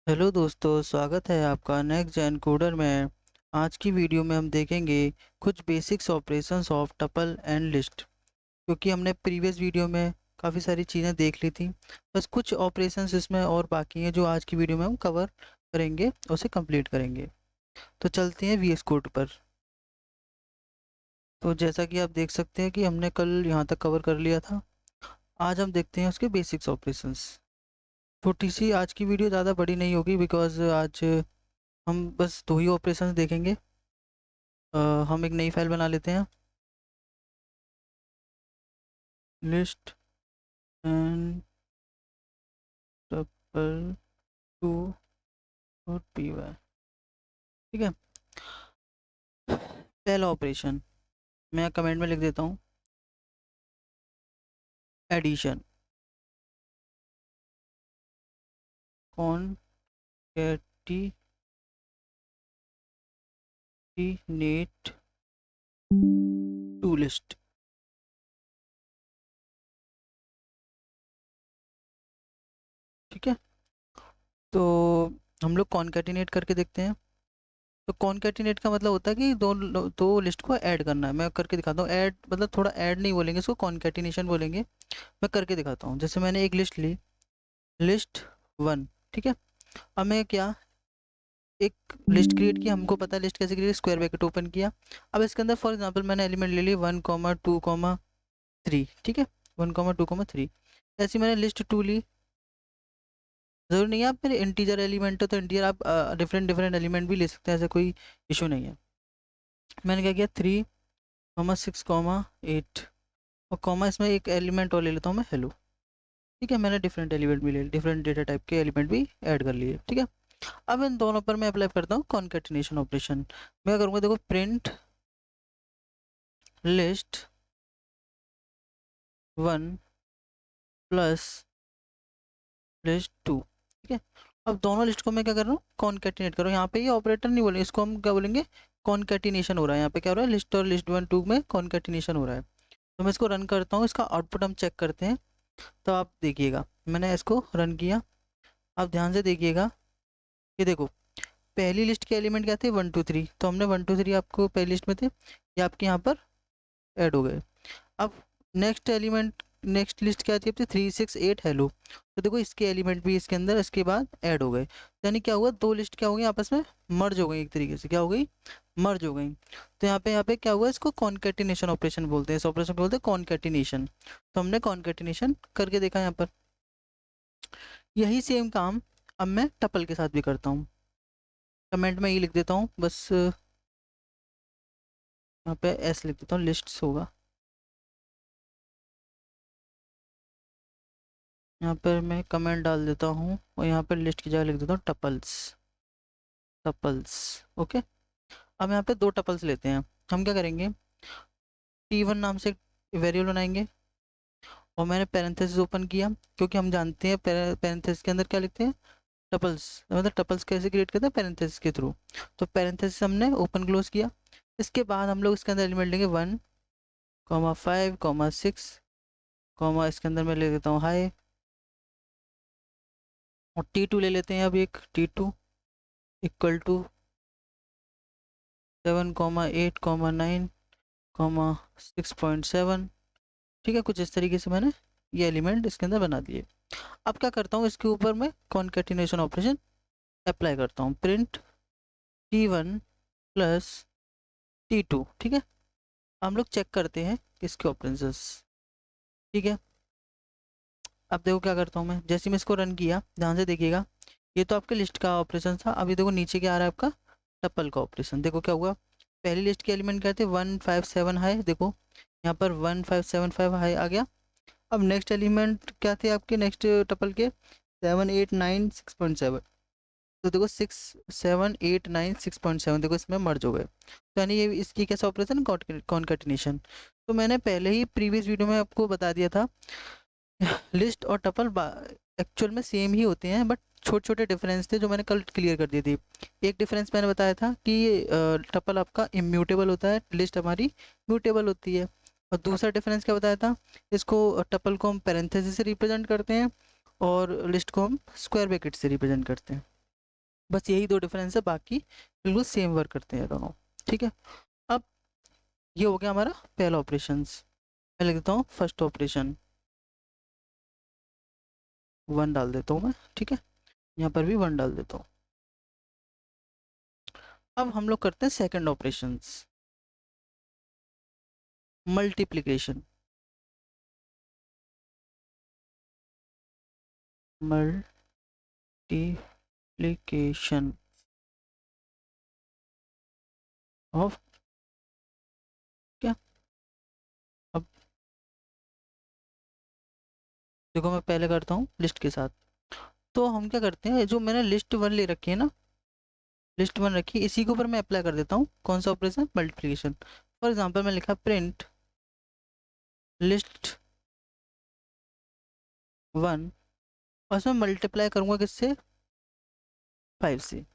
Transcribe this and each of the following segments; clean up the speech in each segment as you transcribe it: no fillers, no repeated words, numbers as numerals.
Hello दोस्तों, स्वागत है आपका नेक्स्ट जेन कोडर में। आज की वीडियो में हम देखेंगे कुछ basics operations of tuple and list. क्योंकि हमने प्रीवियस वीडियो में काफ़ी सारी चीज़ें देख ली थी, बस कुछ ऑपरेशंस इसमें और बाकी हैं जो आज की वीडियो में हम कवर करेंगे, उसे कंप्लीट करेंगे। तो चलते हैं वीएस कोड पर। तो जैसा कि आप देख सकते हैं कि हमने कल यहाँ तक कवर कर लिया था। आज हम देखते हैं उसके बेसिक्स ऑपरेशंस। छोटी सी आज की वीडियो, ज़्यादा बड़ी नहीं होगी बिकॉज आज हम बस दो ही ऑपरेशंस देखेंगे। हम एक नई फाइल बना लेते हैं, लिस्ट एंड टपल टू और पी वाई। ठीक है। पहला ऑपरेशन मैं कमेंट में लिख देता हूँ, एडिशन। Concatenate to list. ठीक है। तो हम लोग कॉन्केटिनेट करके देखते हैं। तो कॉन्केटिनेट का मतलब होता है कि दो लिस्ट को ऐड करना है। मैं करके दिखाता हूँ। ऐड मतलब थोड़ा ऐड नहीं बोलेंगे इसको, कॉन्केटिनेशन बोलेंगे। मैं करके दिखाता हूँ। जैसे मैंने एक लिस्ट ली, लिस्ट वन। ठीक है। अब मैं क्या, एक लिस्ट क्रिएट की। हमको पता है लिस्ट कैसे क्रिएट, स्क्वायर ब्रैकेट ओपन किया। अब इसके अंदर फॉर एग्जांपल मैंने एलिमेंट ले लिए 1,2,3। ठीक है, 1,2,3। ऐसी मैंने लिस्ट टू ली। जरूर नहीं है आप मेरे इंटीजर एलिमेंट है तो इंटीजर, आप डिफरेंट डिफरेंट एलिमेंट भी ले सकते हैं, ऐसा कोई इशू नहीं है। मैंने क्या किया, 3,6,8 और कॉमा, इसमें एक एलिमेंट और ले लेता हूँ मैं, हेलो। ठीक है, मैंने डिफरेंट एलिमेंट भी ले लिए, डिफरेंट डेटा टाइप के एलिमेंट भी ऐड कर लिए। ठीक है। अब इन दोनों पर मैं अप्लाई करता हूँ कॉन्केटिनेशन ऑपरेशन। मैं क्या करूँगा, देखो, print list one plus list two. ठीक है। अब दोनों लिस्ट को मैं क्या कर रहा हूँ, कॉन्केटिनेट कर रहा हूँ। यहाँ पे ये ऑपरेटर नहीं बोलेंगे, इसको हम क्या बोलेंगे, कॉन्केटिनेशन हो रहा है। यहाँ पे क्या हो रहा है, लिस्ट और लिस्ट वन टू में कॉन्केटिनेशन हो रहा है। तो मैं इसको रन करता हूँ, इसका आउटपुट हम चेक करते हैं। तो आप देखिएगा, मैंने इसको रन किया। आप ध्यान से देखिएगा, ये देखो, पहली लिस्ट के एलिमेंट क्या थे, 1 2 3। तो हमने 1 2 3 आपको पहली लिस्ट में थे, ये आपके यहाँ पर ऐड हो गए। अब नेक्स्ट एलिमेंट, नेक्स्ट लिस्ट क्या थी अपनी, 3,6,8 हेलो। तो देखो, इसके एलिमेंट भी इसके अंदर इसके बाद ऐड हो गए। यानी क्या हुआ, दो लिस्ट क्या हो गई आपस में, मर्ज हो गई। एक तरीके से क्या हो गई, मर्ज हो गई। तो यहाँ पे क्या हुआ, इसको कॉन्केटिनेशन ऑपरेशन बोलते हैं। इस ऑपरेशन को बोलते हैं कॉन्केटिनेशन। तो हमने कॉन्केटिनेशन करके देखा यहाँ पर। यही सेम काम अब मैं टपल के साथ भी करता हूँ। कमेंट में ये लिख देता हूँ बस, यहाँ पे एस लिख देता हूँ, लिस्ट्स होगा। यहाँ पर मैं कमेंट डाल देता हूँ और यहाँ पर लिस्ट की जगह लिख देता हूँ टपल्स। टपल्स। ओके। अब यहाँ पे दो टपल्स लेते हैं। हम क्या करेंगे, T1 नाम से वेरिएबल बनाएंगे और मैंने पैरेंथेसिस ओपन किया, क्योंकि हम जानते हैं पैरेंथेसिस के अंदर क्या लिखते हैं, टपल्स। मतलब टपल्स कैसे क्रिएट करते हैं, पैरेंथेसिस के थ्रू। तो पैरेंथेसिस हमने ओपन क्लोज किया। इसके बाद हम लोग इसके अंदर एलिमेंट लेंगे 1,5,6, इसके अंदर मैं ले लेता हूँ हाई। और T2 ले लेते हैं अब, एक T2 इक्वल टू 7,8,9,6.7। ठीक है, कुछ इस तरीके से मैंने ये एलिमेंट इसके अंदर बना दिए। अब क्या करता हूँ, इसके ऊपर मैं कॉन्केटिनेशन ऑपरेशन अप्लाई करता हूँ, प्रिंट T1 प्लस T2। ठीक है। हम लोग चेक करते हैं इसके ऑपरेशंस। ठीक है। अब देखो क्या करता हूँ मैं, जैसे मैं इसको रन किया, ध्यान से देखिएगा, ये तो आपके लिस्ट का ऑपरेशन था। अभी देखो नीचे क्या आ रहा है, आपका टपल का ऑपरेशन। देखो क्या हुआ, पहली लिस्ट के एलिमेंट क्या थे, 157 है। देखो यहाँ पर 1575 हाई आ गया। अब नेक्स्ट एलिमेंट क्या थे आपके, नेक्स्ट टपल के 7,8,9,6.7। तो देखो 6,7,8,9,6.7, देखो इसमें मर्ज हो गए। तो यानी ये इसकी कैसा ऑपरेशन, कॉन्केटिनेशन। तो मैंने पहले ही प्रीवियस वीडियो में आपको बता दिया था, लिस्ट और टपल एक्चुअल में सेम ही होते हैं, बट छोटे छोटे डिफरेंस थे जो मैंने कल क्लियर कर दिए थे। एक डिफरेंस मैंने बताया था कि टपल आपका इम्यूटेबल होता है, लिस्ट हमारी म्यूटेबल होती है। और दूसरा डिफरेंस क्या बताया था, इसको टपल को हम पैरेंथेसिस से रिप्रेजेंट करते हैं और लिस्ट को हम स्क्वायर ब्रैकेट से रिप्रेजेंट करते हैं। बस यही दो डिफरेंस है, बाकी बिल्कुल सेम वर्क करते हैं दोनों। ठीक है। अब ये हो गया हमारा पहला ऑपरेशंस। मैं लिख देता हूँ फर्स्ट ऑपरेशन, 1 डाल देता हूँ मैं। ठीक है, यहाँ पर भी 1 डाल देता हूँ। अब हम लोग करते हैं second operations, multiplication. Multiplication of, क्या, अब देखो मैं पहले करता हूँ लिस्ट के साथ। तो हम क्या करते हैं, जो मैंने लिस्ट 1 ले रखी है ना, लिस्ट 1 रखी, इसी के ऊपर मैं अप्लाई कर देता हूँ कौन सा ऑपरेशन, मल्टीप्लिकेशन। फॉर एग्जांपल मैं लिखा प्रिंट लिस्ट 1, और उसमें मल्टीप्लाई करूँगा किससे, 5 से।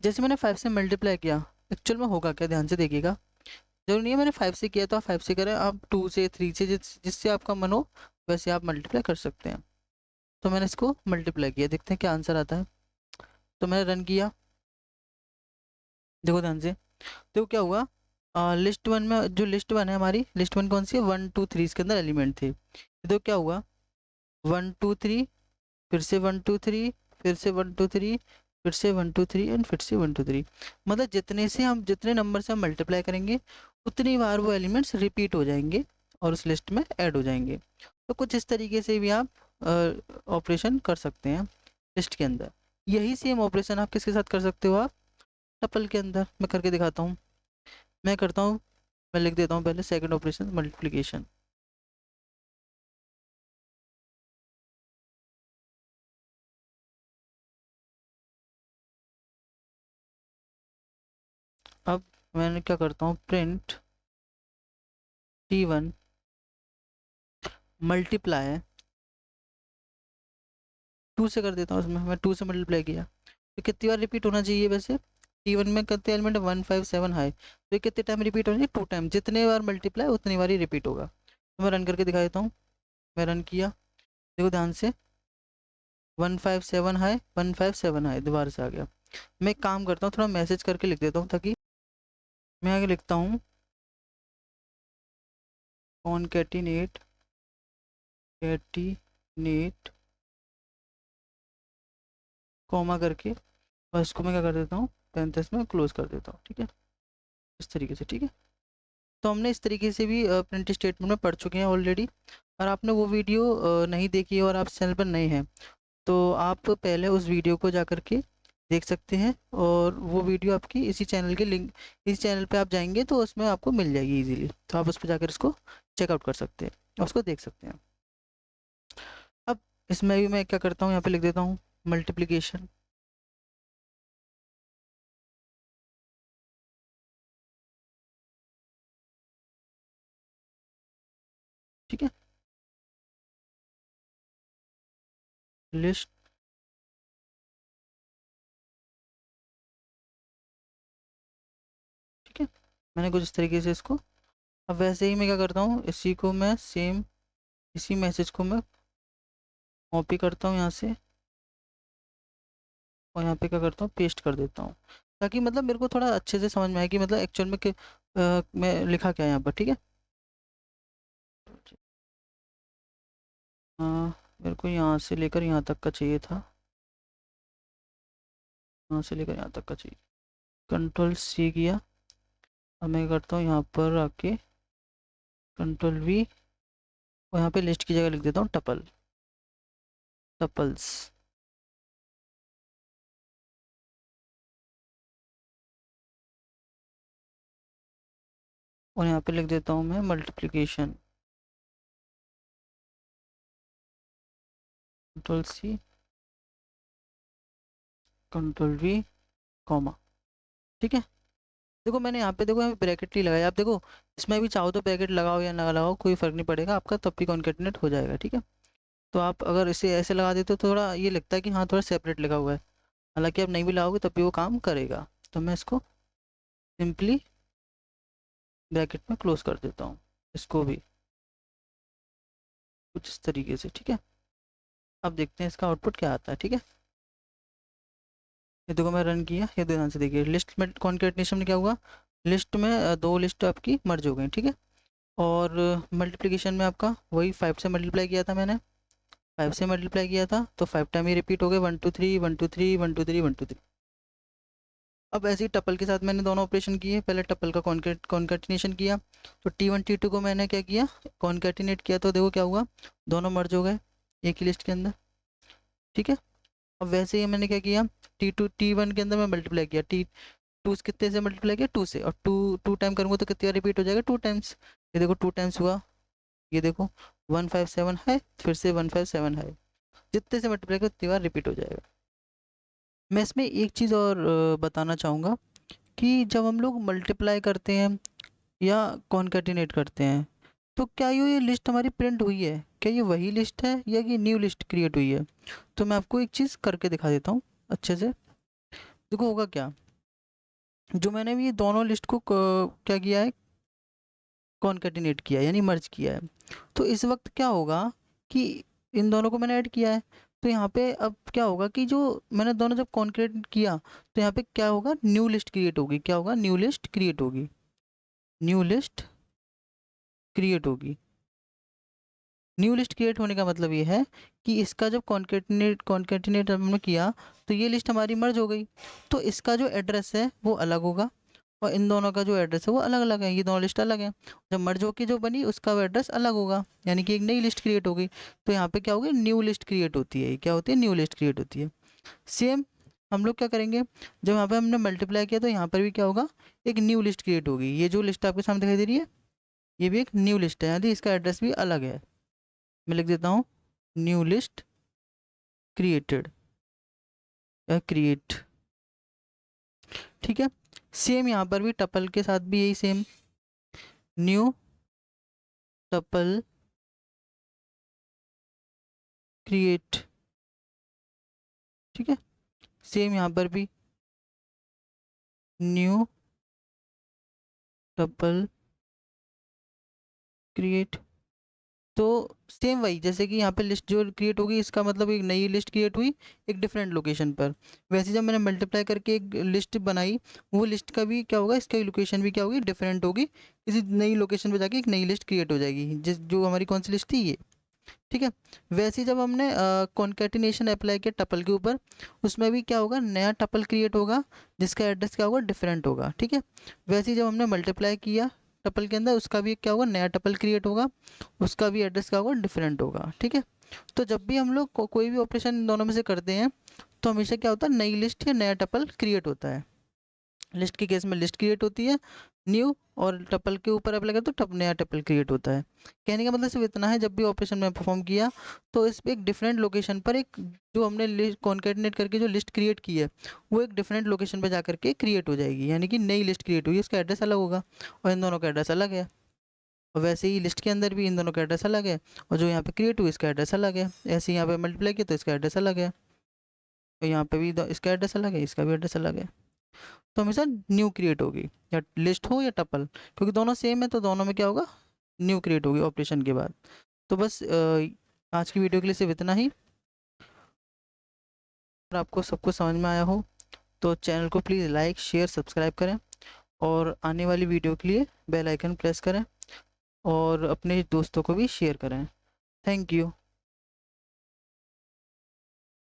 जैसे मैंने 5 से मल्टीप्लाई किया, एक्चुअल में होगा क्या, ध्यान से देखिएगा। जरूरी नहीं है मैंने 5 से किया तो आप 5 से करें, आप 2 से, 3 से, जिससे आपका मन हो वैसे आप मल्टीप्लाई कर सकते हैं। तो मैंने इसको मल्टीप्लाई किया, देखते हैं क्या आंसर आता है। तो मैंने रन किया, देखो ध्यान से, देखो क्या हुआ। लिस्ट 1 में, जो लिस्ट 1 है हमारी, लिस्ट 1 कौन सी है, 1 2 3, इसके अंदर एलिमेंट थे। तो क्या हुआ, 1 2 3, फिर से 1 2 3, फिर से 1 2 3, फिर से 1 2 3 एंड फिर से 1 2 3। मतलब जितने से हम, जितने नंबर से हम मल्टीप्लाई करेंगे उतनी बार वो एलिमेंट्स रिपीट हो जाएंगे और उस लिस्ट में ऐड हो जाएंगे। तो कुछ इस तरीके से भी आप ऑपरेशन कर सकते हैं लिस्ट के अंदर। यही सेम ऑपरेशन आप किसके साथ कर सकते हो, आप टपल के अंदर। मैं करके दिखाता हूँ, मैं करता हूँ, मैं लिख देता हूँ पहले सेकंड ऑपरेशन, मल्टीप्लिकेशन। अब मैंने क्या करता हूँ, प्रिंट T1 मल्टीप्लाई 2 से कर देता हूँ, उसमें मैं 2 से मल्टीप्लाई किया। तो कितनी बार रिपीट होना चाहिए वैसे, T1 में कितने एलिमेंट, 157 है, तो ये कितने टाइम रिपीट होना चाहिए, 2 टाइम। जितने बार मल्टीप्लाई उतनी बार ही रिपीट होगा। तो मैं रन करके दिखा देता हूँ, मैं रन किया, देखो ध्यान से, 157 है, 157 है, दोबारा से आ गया। मैं एक काम करता हूँ, थोड़ा मैसेज करके लिख देता हूँ, ताकि मैं आगे लिखता हूँ कॉनकैटिनेट, कैटिनेट कॉमा करके, और इसको मैं क्या कर देता हूँ, पैरेंथेसिस में क्लोज कर देता हूँ। ठीक है, इस तरीके से। ठीक है, तो हमने इस तरीके से भी प्रिंट स्टेटमेंट में पढ़ चुके हैं ऑलरेडी। और आपने वो वीडियो नहीं देखी है और आप चैनल पर नए हैं, तो आप पहले उस वीडियो को जा कर के देख सकते हैं। और वो वीडियो आपकी इसी चैनल के लिंक, इस चैनल पे आप जाएंगे तो उसमें आपको मिल जाएगी इजीली, तो आप उस पर जाकर इसको चेकआउट कर सकते हैं और उसको देख सकते हैं। अब इसमें भी मैं क्या करता हूँ, यहाँ पे लिख देता हूँ मल्टीप्लिकेशन। ठीक है, लिस्ट, ठीक है, मैंने कुछ इस तरीके से इसको, अब वैसे ही मैं क्या करता हूँ, इसी को मैं सेम, इसी मैसेज को मैं कॉपी करता हूँ यहाँ से, और यहाँ पे क्या करता हूँ, पेस्ट कर देता हूँ, ताकि मतलब मेरे को थोड़ा अच्छे से समझ में आए कि मतलब एक्चुअल में मैं लिखा क्या है यहाँ पर। ठीक है, मेरे को यहाँ से लेकर यहाँ तक का चाहिए था, यहाँ से लेकर यहाँ तक का चाहिए। कंट्रोल सी किया, अब मैं क्या करता हूँ, यहाँ पर आके कंट्रोल वी, और यहाँ पे लिस्ट की जगह लिख देता हूँ टपल, टपल्स। और यहाँ पे लिख देता हूँ मैं multiplication, control C, control V, comma. ठीक है, देखो मैंने यहाँ पे, देखो यहाँ पे ब्रैकेट नहीं लगाया, आप देखो इसमें भी चाहो तो ब्रैकेट लगाओ या ना लगाओ कोई फर्क नहीं पड़ेगा आपका, तब भी कॉन्केटिनेट हो जाएगा। ठीक है, तो आप अगर इसे ऐसे लगा देते हो तो थोड़ा ये लगता है कि हाँ थोड़ा सेपरेट लगा हुआ है, हालांकि आप नहीं भी लगाओगे तब भी वो काम करेगा। तो मैं इसको सिंपली ब्रैकेट में क्लोज कर देता हूँ, इसको भी कुछ इस तरीके से। ठीक है, अब देखते हैं इसका आउटपुट क्या आता है। ठीक है, ये देखो मैं रन किया, ये ध्यान से देखिए, लिस्ट में कॉन्केटिनेशन में क्या हुआ, लिस्ट में दो लिस्ट आपकी मर्ज हो गई, ठीक है। और मल्टीप्लिकेशन में आपका वही 5 से मल्टीप्लाई किया था मैंने, 5 से मल्टीप्लाई किया था तो 5 टाइम ही रिपीट हो गए, 1 2 3 1 2 3 1 2 3 1 2 3। अब ऐसे ही टपल के साथ मैंने दोनों ऑपरेशन किए, पहले टपल का कॉन्केटिनेशन किया, तो T1 T2 को मैंने क्या किया, कॉन्केटिनेट किया, तो देखो क्या हुआ, दोनों मर्ज हो गए एक ही लिस्ट के अंदर, ठीक है। अब वैसे ही मैंने क्या किया, T2 T1 के अंदर मैं मल्टीप्लाई किया, T2 कितने से मल्टीप्लाई किया, 2 से, और 2 टाइम करूँगा तो कितनी बार रिपीट हो जाएगा, 2 टाइम्स। ये देखो 2 टाइम्स हुआ, ये देखो 157 है, फिर से 157 है, जितने से मल्टीप्लाई करो उतनी बार रिपीट हो जाएगा। मैं इसमें एक चीज़ और बताना चाहूँगा कि जब हम लोग मल्टीप्लाई करते हैं या कॉन्केटिनेट करते हैं, तो क्या ये लिस्ट हमारी प्रिंट हुई है, क्या ये वही लिस्ट है या कि न्यू लिस्ट क्रिएट हुई है। तो मैं आपको एक चीज़ करके दिखा देता हूँ अच्छे से। देखो होगा क्या, जो मैंने भी ये दोनों लिस्ट को क्या किया है, कॉन्केटिनेट किया यानी मर्ज किया है, तो इस वक्त क्या होगा कि इन दोनों को मैंने ऐड किया है, तो यहाँ पे अब क्या होगा कि जो मैंने दोनों जब कॉन्केट किया तो यहाँ पे क्या होगा, न्यू लिस्ट क्रिएट होगी, क्या होगा, न्यू लिस्ट क्रिएट होगी, न्यू लिस्ट क्रिएट होगी। न्यू लिस्ट क्रिएट होने का मतलब ये है कि इसका जब कॉन्केटिनेट हमने किया तो ये लिस्ट हमारी मर्ज हो गई, तो इसका जो एड्रेस है वो अलग होगा और इन दोनों का जो एड्रेस है वो अलग अलग है, ये दोनों लिस्ट अलग है। जब मर्ज होकर जो बनी उसका वो एड्रेस अलग होगा, यानी कि एक नई लिस्ट क्रिएट हो गई। तो यहाँ पे क्या होगी, न्यू लिस्ट क्रिएट होती है, क्या होती है, न्यू लिस्ट क्रिएट होती है। सेम हम लोग क्या करेंगे, जब यहाँ पे हमने मल्टीप्लाई किया तो यहाँ पर भी क्या होगा, एक न्यू लिस्ट क्रिएट होगी। ये जो लिस्ट आपके सामने दिखाई दे रही है ये भी एक न्यू लिस्ट है, यदि इसका एड्रेस भी अलग है। मैं लिख देता हूँ न्यू लिस्ट क्रिएटेड या क्रिएट, ठीक है। सेम यहाँ पर भी टपल के साथ भी यही सेम, न्यू टपल क्रिएट, ठीक है। सेम यहाँ पर भी न्यू टपल क्रिएट, तो सेम वही, जैसे कि यहाँ पे लिस्ट जो क्रिएट होगी इसका मतलब एक नई लिस्ट क्रिएट हुई एक डिफरेंट लोकेशन पर, वैसे जब मैंने मल्टीप्लाई करके एक लिस्ट बनाई वो लिस्ट का भी क्या होगा, इसका लोकेशन भी क्या होगी, डिफरेंट होगी, किसी नई लोकेशन पर जाके एक नई लिस्ट क्रिएट हो जाएगी, जिस जो हमारी कौन सी लिस्ट थी ये, ठीक है। वैसे ही जब हमने कॉन्केटिनेशन अप्लाई किया टपल के ऊपर, उसमें भी क्या होगा, नया टपल क्रिएट होगा जिसका एड्रेस क्या होगा, डिफरेंट होगा, ठीक है। वैसे ही जब हमने मल्टीप्लाई किया टपल के अंदर, उसका भी क्या होगा, नया टपल क्रिएट होगा, उसका भी एड्रेस क्या होगा, डिफरेंट होगा, ठीक है। तो जब भी हम लोग कोई भी ऑपरेशन इन दोनों में से करते हैं तो हमेशा क्या होता है, नई लिस्ट या नया टपल क्रिएट होता है। लिस्ट के केस में लिस्ट क्रिएट होती है न्यू, और टपल के ऊपर अप्लाई करें तो नया टपल क्रिएट होता है। कहने का मतलब सिर्फ इतना है, जब भी ऑपरेशन में परफॉर्म किया तो इस पे एक डिफरेंट लोकेशन पर एक जो हमने लिस्ट कॉन्केटिनेट करके जो लिस्ट क्रिएट की है वो एक डिफरेंट लोकेशन पर जा करके क्रिएट हो जाएगी, यानी कि नई लिस्ट क्रिएट हुई, उसका एड्रेस अलग होगा और इन दोनों का एड्रेस अलग है। और वैसे ही लिस्ट के अंदर भी इन दोनों का एड्रेस अलग है, और जो यहाँ पे क्रिएट हुई इसका एड्रेस अलग है। ऐसे ही यहाँ पे मल्टीप्लाई किया तो इसका एड्रेस अलग है, तो यहाँ पे भी इसका एड्रेस अलग है, इसका भी एड्रेस अलग है। तो हमेशा न्यू क्रिएट होगी, या लिस्ट हो या टपल, क्योंकि दोनों सेम है तो दोनों में क्या होगा, न्यू क्रिएट होगी ऑपरेशन के बाद। तो बस आज की वीडियो के लिए सिर्फ इतना ही। अगर आपको सब कुछ समझ में आया हो तो चैनल को प्लीज़ लाइक शेयर सब्सक्राइब करें, और आने वाली वीडियो के लिए बेल आइकन प्रेस करें और अपने दोस्तों को भी शेयर करें। Thank you.